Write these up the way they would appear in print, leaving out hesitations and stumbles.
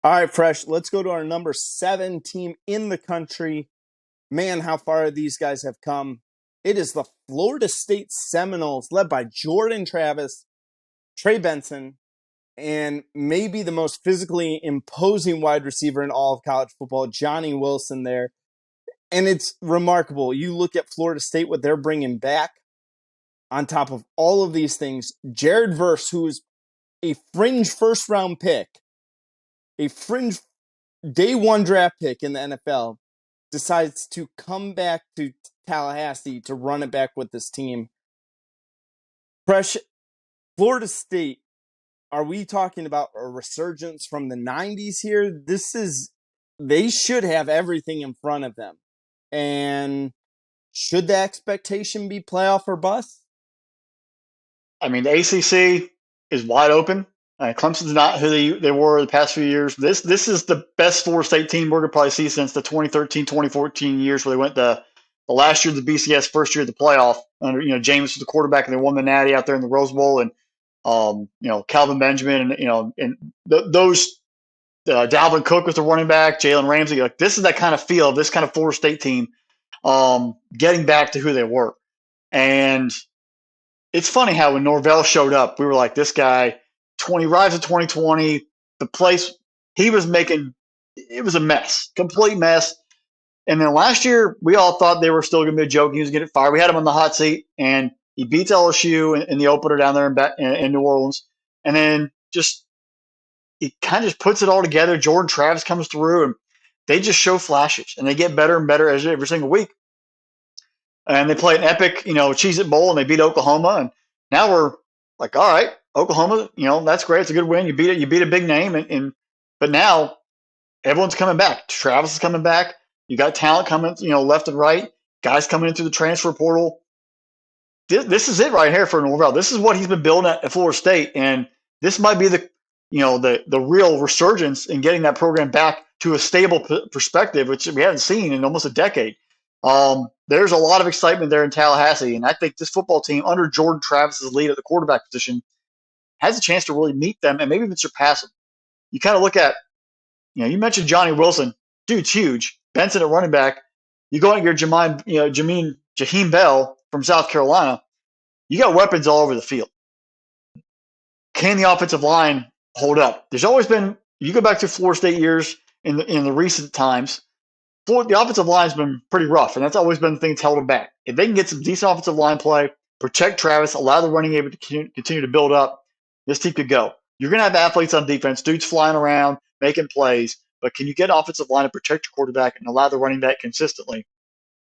All right, Fresh, let's go to our number 7 team in the country. Man, how far these guys have come. It is the Florida State Seminoles, led by Jordan Travis, Trey Benson, and maybe the most physically imposing wide receiver in all of college football, Johnny Wilson there. And it's remarkable. You look at Florida State, what they're bringing back on top of all of these things. Jared Verse, who is a fringe first-round pick, a fringe day one draft pick in the NFL, decides to come back to Tallahassee to run it back with this team. Fresh, Florida State, are we talking about a resurgence from the 90s here? They should have everything in front of them. And should the expectation be playoff or bust? I mean, the ACC is wide open. Clemson's not who they were the past few years. This is the best Florida State team we're going to probably see since the 2013, 2014 years where they went the last year of the BCS, first year of the playoff. Under James was the quarterback and they won the Natty out there in the Rose Bowl, and Calvin Benjamin and those Dalvin Cook was the running back, Jalen Ramsey. Like, this is that kind of feel of this kind of Florida State team getting back to who they were. And it's funny how when Norvell showed up, we were like, this guy, rise of 2020, the place he was making, it was a mess, complete mess. And then last year, we all thought they were still going to be a joke. He was going to get fired. We had him on the hot seat, and he beats LSU in the opener down there in New Orleans. And then he kind of just puts it all together. Jordan Travis comes through, and they just show flashes, and they get better and better every single week. And they play an epic, Cheez-It Bowl, and they beat Oklahoma. And now we're like, all right, Oklahoma, that's great. It's a good win. You beat a big name. But now everyone's coming back. Travis is coming back. You got talent coming, left and right. Guys coming in through the transfer portal. This is it right here for Norvell. This is what he's been building at Florida State. And this might be the real resurgence in getting that program back to a stable perspective, which we haven't seen in almost a decade. There's a lot of excitement there in Tallahassee, and I think this football team under Jordan Travis's lead at the quarterback position has a chance to really meet them and maybe even surpass them. You kind of look at, you mentioned Johnny Wilson, dude's huge. Benson at running back. You go at your Jaheim Bell from South Carolina. You got weapons all over the field. Can the offensive line hold up? There's always been. You go back to Florida State years in the recent times. The offensive line has been pretty rough, and that's always been the thing that's held them back. If they can get some decent offensive line play, protect Travis, allow the running game to continue to build up, this team could go. You're going to have athletes on defense, dudes flying around, making plays, but can you get offensive line to protect your quarterback and allow the running back consistently?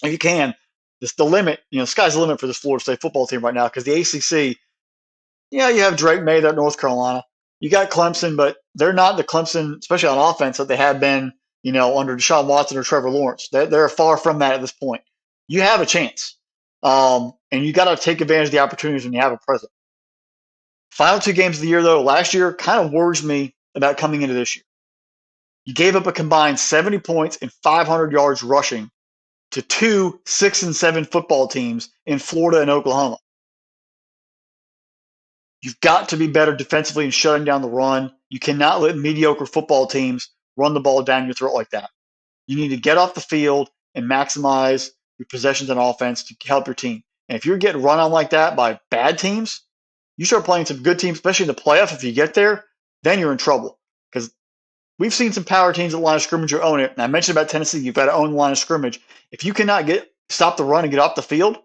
If you can, it's the limit. Sky's the limit for this Florida State football team right now because the ACC, you have Drake May there at North Carolina. You got Clemson, but they're not the Clemson, especially on offense, that they have been under Deshaun Watson or Trevor Lawrence. They're far from that at this point. You have a chance. And you got to take advantage of the opportunities when you have a present. Final 2 games of the year, though, last year kind of worries me about coming into this year. You gave up a combined 70 points and 500 yards rushing to 2 6-7 football teams in Florida and Oklahoma. You've got to be better defensively in shutting down the run. You cannot let mediocre football teams run the ball down your throat like that. You need to get off the field and maximize your possessions on offense to help your team. And if you're getting run on like that by bad teams, you start playing some good teams, especially in the playoff. If you get there, then you're in trouble. Because we've seen some power teams at the line of scrimmage who own it. And I mentioned about Tennessee, you've got to own the line of scrimmage. If you cannot stop the run and get off the field,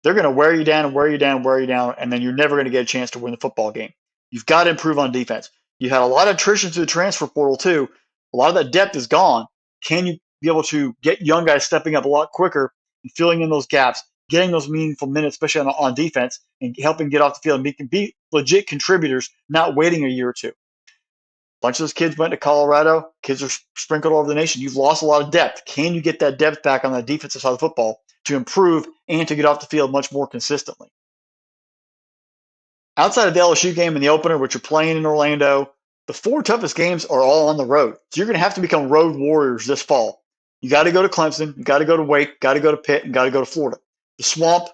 they're going to wear you down and wear you down and wear you down, and then you're never going to get a chance to win the football game. You've got to improve on defense. You had a lot of attrition to the transfer portal, too. A lot of that depth is gone. Can you be able to get young guys stepping up a lot quicker and filling in those gaps, getting those meaningful minutes, especially on defense, and helping get off the field and be legit contributors, not waiting a year or two? A bunch of those kids went to Colorado. Kids are sprinkled all over the nation. You've lost a lot of depth. Can you get that depth back on the defensive side of the football to improve and to get off the field much more consistently? Outside of the LSU game in the opener, which you're playing in Orlando, the 4 toughest games are all on the road. So you're going to have to become road warriors this fall. You got to go to Clemson, you got to go to Wake, got to go to Pitt, and got to go to Florida. The Swamp,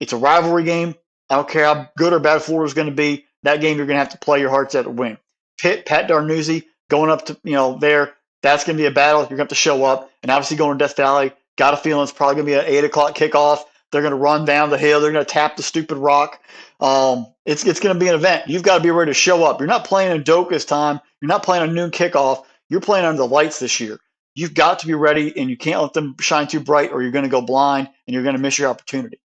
it's a rivalry game. I don't care how good or bad Florida's going to be. That game you're going to have to play your hearts out to win. Pitt, Pat Darnuzzi, going up to, there, that's going to be a battle. You're going to have to show up. And obviously going to Death Valley, got a feeling it's probably going to be an 8 o'clock kickoff. They're going to run down the hill. They're going to tap the stupid rock. It's going to be an event. You've got to be ready to show up. You're not playing in Doka's time. You're not playing a noon kickoff. You're playing under the lights this year. You've got to be ready, and you can't let them shine too bright, or you're going to go blind and you're going to miss your opportunity.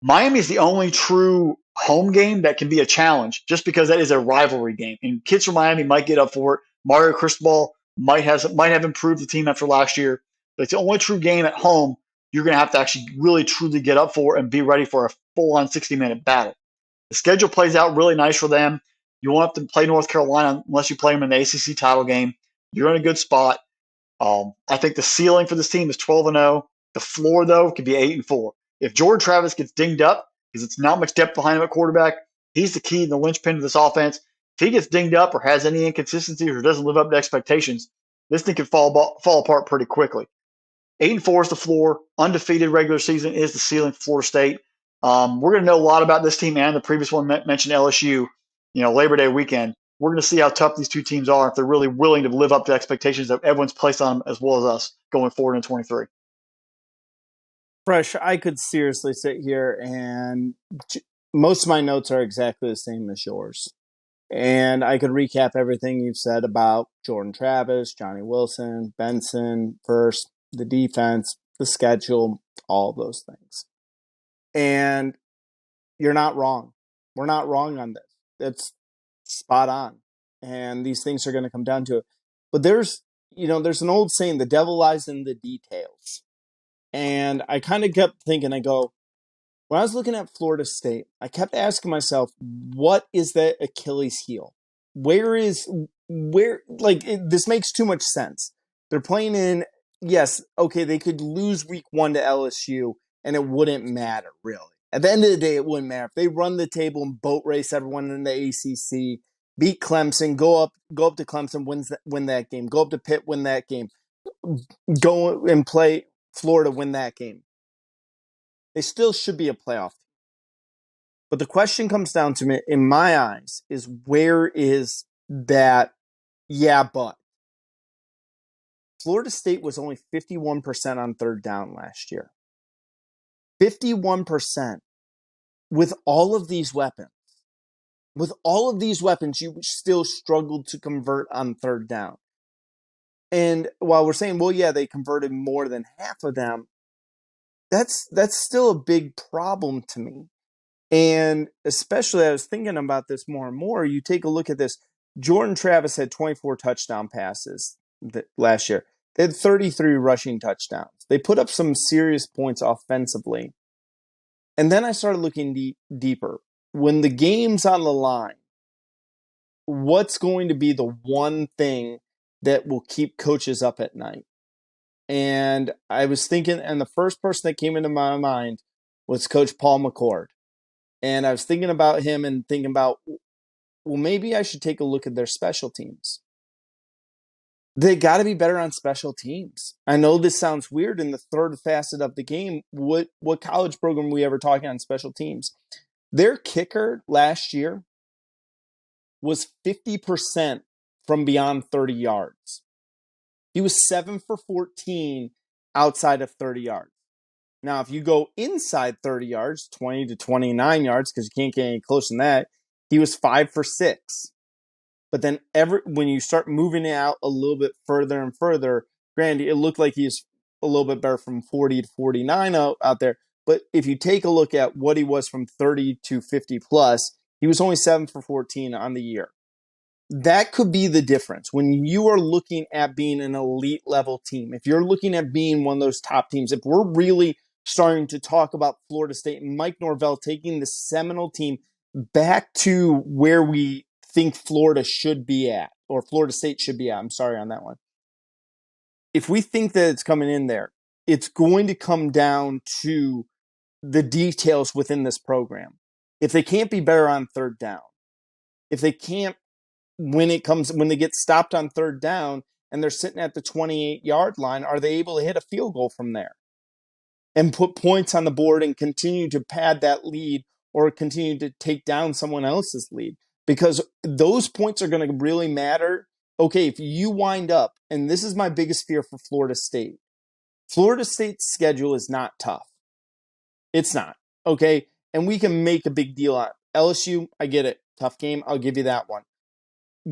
Miami is the only true home game that can be a challenge, just because that is a rivalry game, and kids from Miami might get up for it. Mario Cristobal might have improved the team after last year, but it's the only true game at home you're going to have to actually really truly get up for and be ready for a full-on 60-minute battle. The schedule plays out really nice for them. You won't have to play North Carolina unless you play them in the ACC title game. You're in a good spot. I think the ceiling for this team is 12-0. The floor, though, could be 8-4. If Jordan Travis gets dinged up, because it's not much depth behind him at quarterback, he's the key and the linchpin to this offense. If he gets dinged up or has any inconsistencies or doesn't live up to expectations, this thing could fall apart pretty quickly. 8-4 is the floor. Undefeated regular season is the ceiling for Florida State. We're going to know a lot about this team and the previous one mentioned LSU, Labor Day weekend. We're going to see how tough these two teams are, if they're really willing to live up to expectations that everyone's placed on them, as well as us, going forward in 23. Fresh, I could seriously sit here and most of my notes are exactly the same as yours. And I could recap everything you've said about Jordan Travis, Johnny Wilson, Benson, first, the defense, the schedule, all those things. And you're not wrong. We're not wrong on this. It's spot on. And these things are going to come down to it. But there's an old saying, the devil lies in the details. And I kind of kept thinking, when I was looking at Florida State, I kept asking myself, what is that Achilles heel? This makes too much sense. They're playing in, yes, okay, they could lose week 1 to LSU and it wouldn't matter, really. At the end of the day, it wouldn't matter. If they run the table and boat race everyone in the ACC, beat Clemson, go up to Clemson, win that game, go up to Pitt, win that game, go and play Florida, win that game. They still should be a playoff team. But the question comes down to me, in my eyes, is where is that but? Florida State was only 51% on third down last year. 51% with all of these weapons. With all of these weapons, you still struggled to convert on third down. And while we're saying, well, yeah, they converted more than half of them, that's still a big problem to me. And especially, I was thinking about this more and more. You take a look at this. Jordan Travis had 24 touchdown passes last year. They had 33 rushing touchdowns. They put up some serious points offensively. And then I started looking deeper. When the game's on the line, what's going to be the one thing that will keep coaches up at night? And I was thinking, and the first person that came into my mind was Coach Paul McCord. And I was thinking about him and thinking about, well, maybe I should take a look at their special teams. They got to be better on special teams. I know this sounds weird in the third facet of the game. What college program were we ever talking on special teams? Their kicker last year was 50% from beyond 30 yards. He was 7 for 14 outside of 30 yards. Now, if you go inside 30 yards, 20 to 29 yards, because you can't get any closer than that, he was 5 for 6. But then when you start moving it out a little bit further and further, granted, it looked like he's a little bit better from 40 to 49 out there. But if you take a look at what he was from 30 to 50 plus, he was only 7 for 14 on the year. That could be the difference when you are looking at being an elite level team. If you're looking at being one of those top teams, if we're really starting to talk about Florida State and Mike Norvell taking the Seminole team back to where we think Florida should be at, or Florida State should be at. I'm sorry on that one. If we think that it's coming in there, it's going to come down to the details within this program. If they can't be better on third down, if they can't, when they get stopped on third down and they're sitting at the 28-yard line, are they able to hit a field goal from there and put points on the board and continue to pad that lead or continue to take down someone else's lead? because those points are going to really matter. Okay, if you wind up, and this is my biggest fear for Florida State. Florida State's schedule is not tough. It's not. Okay, and we can make a big deal on LSU. I get it. Tough game. I'll give you that one.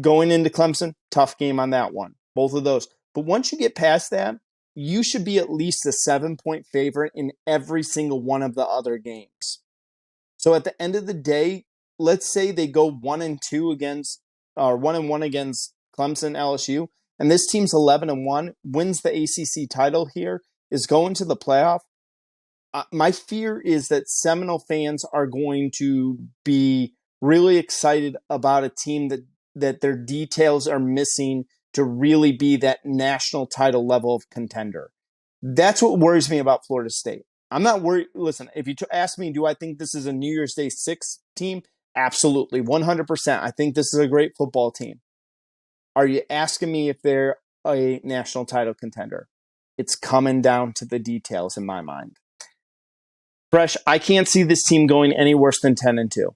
Going into Clemson, tough game on that one. Both of those. But once you get past that, you should be at least a 7-point favorite in every single one of the other games. So at the end of the day, let's say they go 1-2 against, or 1-1 against Clemson, LSU, and this team's 11-1, wins the ACC title here, is going to the playoff. My fear is that Seminole fans are going to be really excited about a team that their details are missing to really be that national title level of contender. That's what worries me about Florida State. I'm not worried. Listen, if you ask me, do I think this is a New Year's Day 6 team? Absolutely, 100%. I think this is a great football team. Are you asking me if they're a national title contender? It's coming down to the details in my mind. Fresh, I can't see this team going any worse than 10-2.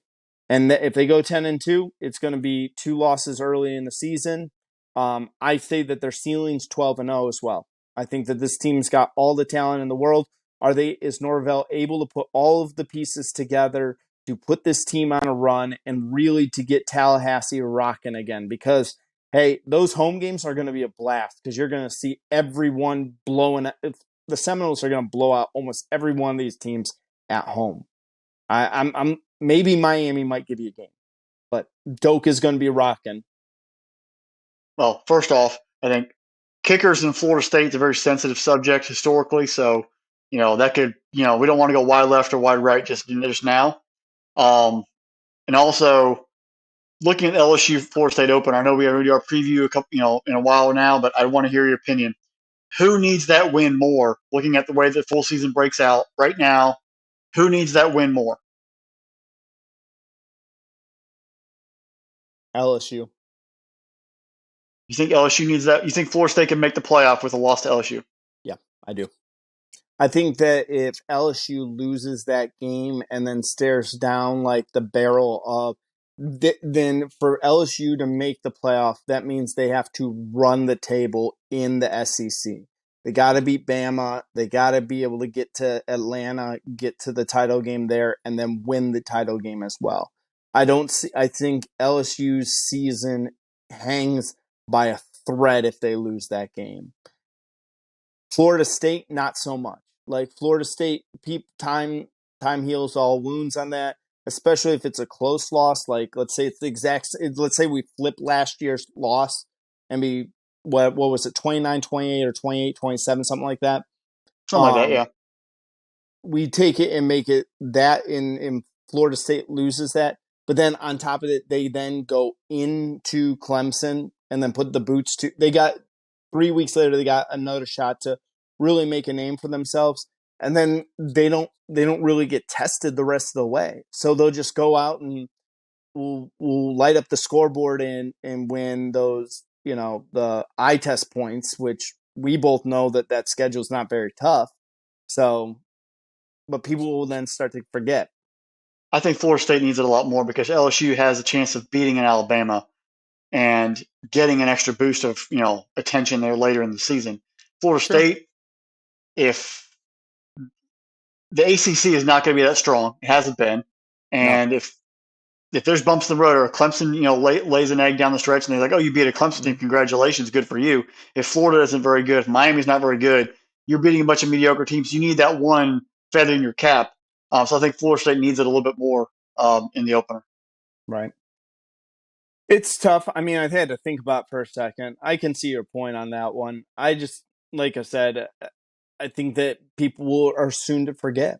And if they go 10-2, it's going to be 2 losses early in the season. I say that their ceiling's 12-0 as well. I think that this team's got all the talent in the world. Is Norvell able to put all of the pieces together to put this team on a run and really to get Tallahassee rocking again? Because, hey, those home games are going to be a blast because you're going to see everyone blowing. The Seminoles are going to blow out almost every one of these teams at home. I'm maybe Miami might give you a game, but Doak is going to be rocking. Well, first off, I think kickers in Florida State is a very sensitive subject historically. So, that could, we don't want to go wide left or wide right just now. And also, looking at LSU Florida State Open, I know we already do our preview a couple, in a while now, but I want to hear your opinion. Who needs that win more? Looking at the way the full season breaks out right now, who needs that win more? LSU. You think LSU needs that? You think Florida State can make the playoff with a loss to LSU? Yeah, I do. I think that if LSU loses that game and then stares down like the barrel of, then for LSU to make the playoff, that means they have to run the table in the SEC. They got to beat Bama. They got to be able to get to Atlanta, get to the title game there, and then win the title game as well. I think LSU's season hangs by a thread if they lose that game. Florida State, not so much. Like Florida State, time heals all wounds on that, especially if it's a close loss. Like let's say it's the exact. Let's say we flip last year's loss and be what was it, 29-28 or 28-27, something like that. Something like that, yeah. We take it and make it that in Florida State loses that, but then on top of it, they then go into Clemson and then put the boots to. They got 3 weeks later. They got another shot to really make a name for themselves, and then they don't really get tested the rest of the way. So they'll just go out and will light up the scoreboard and win those, the eye test points, which we both know that schedule is not very tough. So, but people will then start to forget. I think Florida State needs it a lot more because LSU has a chance of beating an Alabama and getting an extra boost of, attention there later in the season. Florida Sure. State, if the ACC is not going to be that strong, it hasn't been, and No. if there's bumps in the road or Clemson, lays an egg down the stretch and they're like, oh, you beat a Clemson team, congratulations, good for you. If Florida isn't very good, if Miami's not very good, you're beating a bunch of mediocre teams. You need that one feather in your cap. So I think Florida State needs it a little bit more in the opener. Right. It's tough. I mean, I've had to think about it for a second. I can see your point on that one. I just, like I said, I think that people are soon to forget.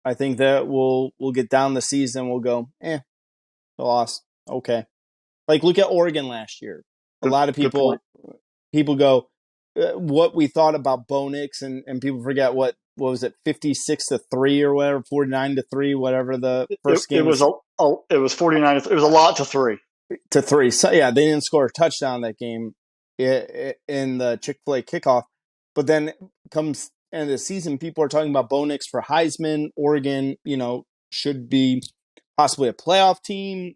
I think that we'll get down the season. We'll go, the loss. Okay. Like look at Oregon last year. A lot of Good point. people go, what we thought about Bo Nix, and people forget what was it, 56-3 or whatever, 49-3, whatever the first game was. It was 49. It was a lot to 3. To 3. So yeah, they didn't score a touchdown that game in the Chick-fil-A kickoff. But then comes end of the season, people are talking about Bo Nix for Heisman. Oregon, should be possibly a playoff team.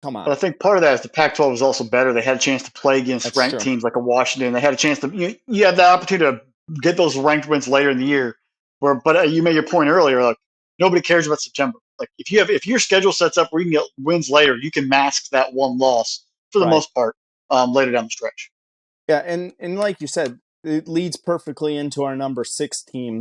Come But on. I think part of that is the Pac-12 was also better. They had a chance to play against That's ranked true. teams like a Washington. They had a chance to you had the opportunity to get those ranked wins later in the year. But you made your point earlier, like nobody cares about September. Like if your schedule sets up where you can get wins later, you can mask that one loss for the Right. most part later down the stretch. Yeah, and like you said, it leads perfectly into our number 6 team,